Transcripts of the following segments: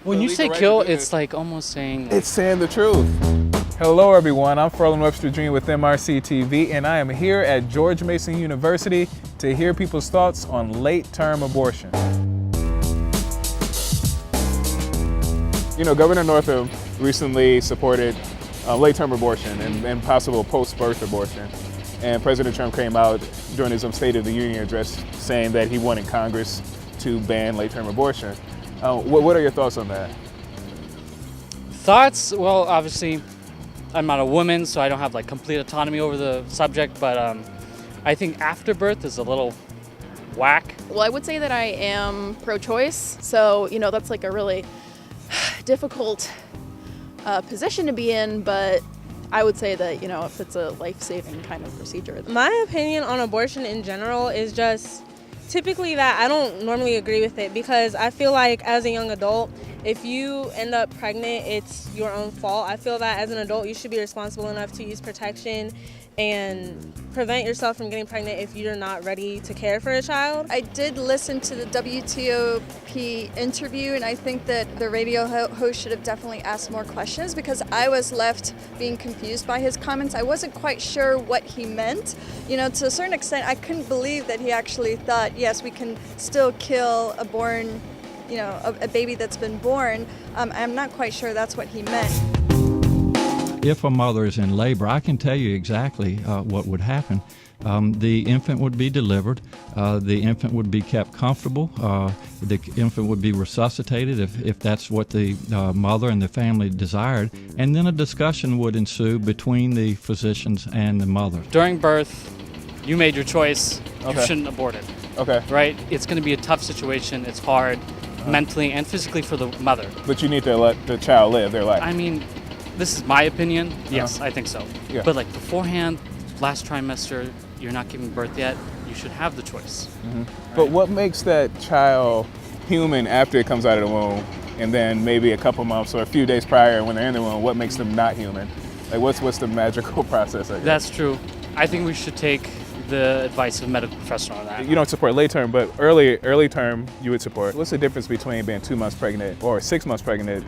When you say kill, it's like almost saying... It's saying the truth. Hello everyone, I'm Ferlon Webster Jr. with MRC TV, and I am here at George Mason University to hear people's thoughts on late-term abortion. You know, Governor Northam recently supported late-term abortion and possible post-birth abortion. And President Trump came out during his State of the Union address saying that he wanted Congress to ban late-term abortion. What are your thoughts on that? Thoughts? Well, obviously, I'm not a woman, so I don't have like complete autonomy over the subject, but I think afterbirth is a little whack. Well, I would say that I am pro-choice, so, you know, that's like a really difficult position to be in, but I would say that, you know, if it's a life-saving kind of procedure. My opinion on abortion in general is just typically that I don't normally agree with it, because I feel like as a young adult, if you end up pregnant, it's your own fault. I feel that as an adult, you should be responsible enough to use protection and prevent yourself from getting pregnant if you're not ready to care for a child. I did listen to the WTOP interview, and I think that the radio host should have definitely asked more questions, because I was left being confused by his comments. I wasn't quite sure what he meant. You know, to a certain extent, I couldn't believe that he actually thought, yes, we can still kill a born, you know, a baby that's been born. I'm not quite sure that's what he meant. If a mother is in labor, I can tell you exactly what would happen. The infant would be delivered, the infant would be kept comfortable, the infant would be resuscitated if that's what the mother and the family desired, and then a discussion would ensue between the physicians and the mother. During birth, you made your choice, Okay. you shouldn't abort it. Okay. Right? It's going to be a tough situation, it's hard, mentally and physically for the mother. But you need to let the child live their life. I mean, this is my opinion. Yes, I think so. Yeah. But like beforehand, last trimester, you're not giving birth yet, you should have the choice. Mm-hmm. But what makes that child human after it comes out of the womb, and then maybe a couple months or a few days prior when they're in the womb, what makes them not human? Like what's the magical process? I guess? That's true. I think we should take the advice of a medical professional on that. You don't support late term, but early term you would support. What's the difference between being 2 months pregnant or 6 months pregnant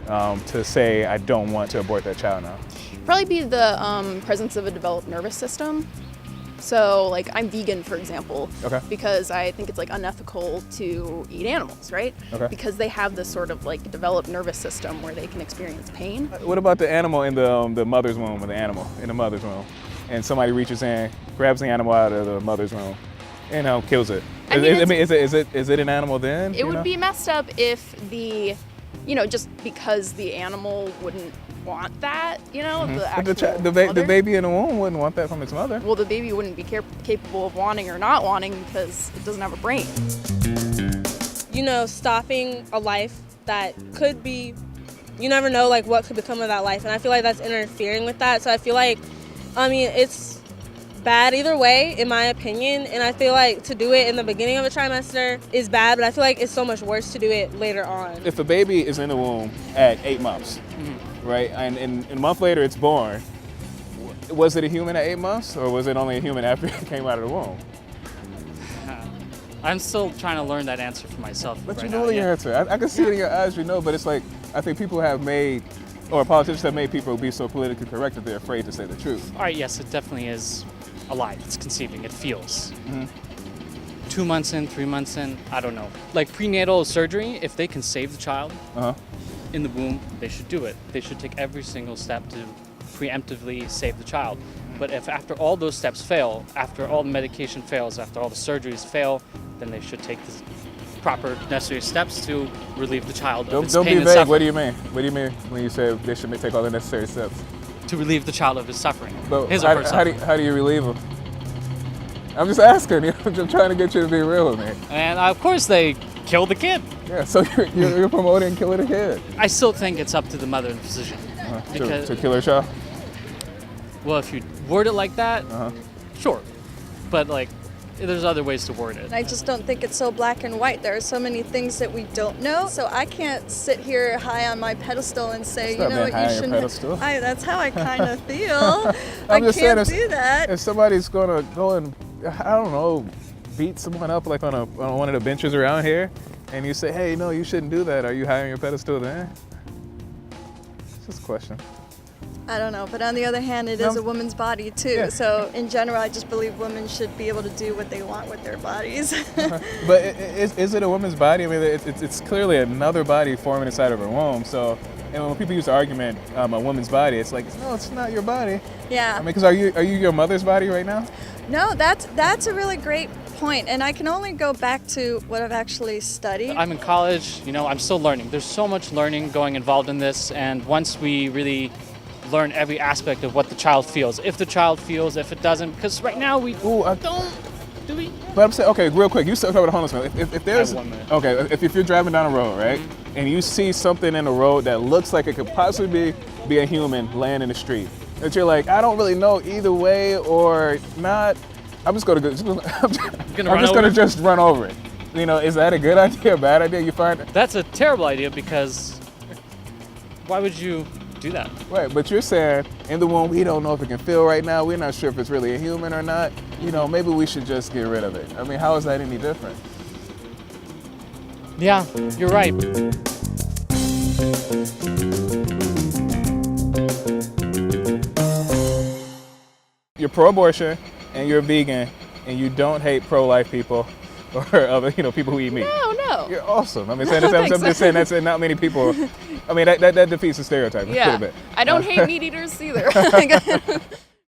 to say I don't want to abort that child now? Probably be the presence of a developed nervous system. So, like, I'm vegan, for example, Okay. because I think it's like unethical to eat animals, right? Okay. Because they have this sort of like developed nervous system where they can experience pain. What about the animal in the mother's womb, or the animal in the mother's womb, and somebody reaches in, grabs the animal out of the mother's womb, and kills it? I mean, is it an animal then? It would be messed up if just because the animal wouldn't want that, the But actual the mother. baby in the womb wouldn't want that from its mother. Well, the baby wouldn't be capable of wanting or not wanting because it doesn't have a brain. You know, stopping a life that could be, you never know like what could become of that life, and I feel like that's interfering with that. So I feel like, it's bad either way, in my opinion, and I feel like to do it in the beginning of a trimester is bad, but I feel like it's so much worse to do it later on. If a baby is in the womb at 8 months, right, and a month later it's born, was it a human at 8 months, or was it only a human after it came out of the womb? I'm still trying to learn that answer for myself. But right you now. know the Yeah. answer. I can see it in your eyes, but it's like, I think people have made, or politicians have made people be so politically correct that they're afraid to say the truth. All right, yes, it definitely is alive. It's conceiving. It feels. Mhm. 2 months in, 3 months in, I don't know. Like prenatal surgery, if they can save the child Uh-huh. in the womb, they should do it. They should take every single step to preemptively save the child. But if after all those steps fail, after all the medication fails, after all the surgeries fail, then they should take the proper necessary steps to relieve the child of its Don't pain be and vague. suffering. What do you mean? What do you mean when you say they should take all the necessary steps? To relieve the child of his suffering. But His or her suffering. how do you relieve them? I'm just asking. I'm trying to get you to be real with me. And of course they kill the kid. Yeah, so you're promoting killing a kid. I still think it's up to the mother and the physician. Because- To kill her child? Well, if you word it like that, Uh-huh. sure. But like, there's other ways to word it. And I just don't think it's so black and white. There are so many things that we don't know. So I can't sit here high on my pedestal and say, It's not being high on you your shouldn't. pedestal. That's how I kind of feel. I I'm just can't saying, do that. if somebody's gonna go and, I don't know, beat someone up like on one of the benches around here, and you say, hey, no, you shouldn't do that, are you high on your pedestal then? It's just a question. I don't know, but on the other hand, it is a woman's body too. Yeah. So in general, I just believe women should be able to do what they want with their bodies. But is it a woman's body? I mean, it's clearly another body forming inside of her womb. So, and when people use the argument, a woman's body, it's like, no, it's not your body. Yeah. I mean, because are you your mother's body right now? No, that's a really great point, and I can only go back to what I've actually studied. I'm in college, I'm still learning. There's so much learning going involved in this, and once we really learn every aspect of what the child feels, if the child feels, if it doesn't, because right now we don't, do we? But I'm saying, okay, real quick, you talk about a homeless man. If there's, I have 1 minute. okay, if you're driving down a road, right, and you see something in the road that looks like it could possibly be a human laying in the street, that you're like, I don't really know either way or not, I'm just gonna just run over it. Is that a good idea or a bad idea? You find That's a terrible idea, because why would you do that? right, but you're saying in the womb we don't know if it can feel right now. We're not sure if it's really a human or not. Maybe we should just get rid of it. I mean, how is that any different? Yeah, you're right. You're pro-abortion and you're vegan and you don't hate pro-life people or other people who eat meat. No. You're awesome. I'm just saying that's not many people. I mean, that defeats the stereotype a little Yeah. bit. I don't hate meat eaters either.